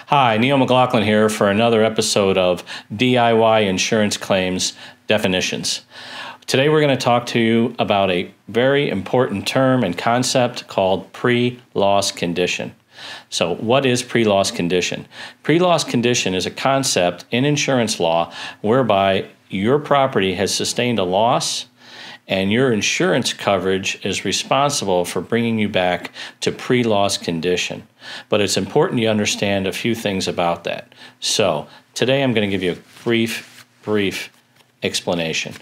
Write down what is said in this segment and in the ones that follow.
Hi, Neal McLaughlin here for another episode of DIY Insurance Claims Definitions. Today we're going to talk to you about a very important term and concept called pre-loss condition. So what is pre-loss condition? Pre-loss condition is a concept in insurance law whereby your property has sustained a loss and your insurance coverage is responsible for bringing you back to pre-loss condition. But it's important you understand a few things about that. So today I'm going to give you a brief explanation.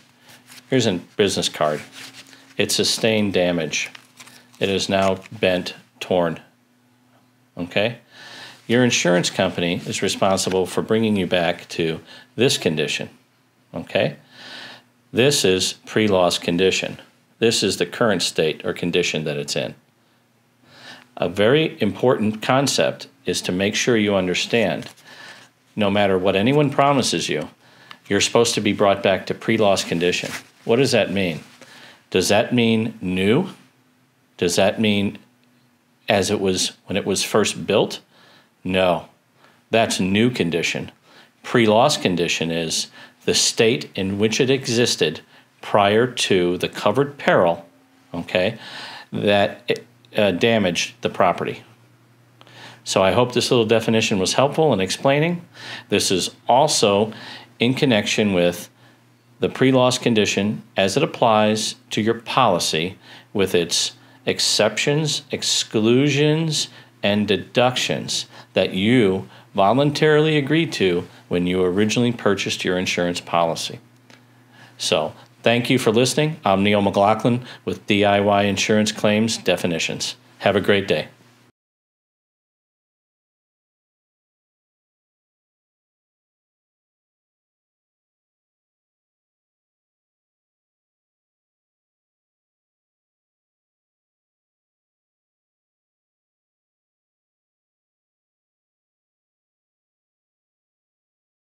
Here's a business card. It sustained damage. It is now bent, torn. Okay? Your insurance company is responsible for bringing you back to this condition. Okay? This is pre-loss condition. This is the current state or condition that it's in. A very important concept is to make sure you understand, no matter what anyone promises you, you're supposed to be brought back to pre-loss condition. What does that mean? Does that mean new? Does that mean as it was when it was first built? No, that's new condition. Pre-loss condition is the state in which it existed prior to the covered peril, okay, that damaged the property. So I hope this little definition was helpful in explaining. This is also in connection with the pre-loss condition as it applies to your policy with its exceptions, exclusions, and deductions that you voluntarily agreed to when you originally purchased your insurance policy. So, thank you for listening. I'm Neal McLaughlin with DIY Insurance Claims Definitions. Have a great day.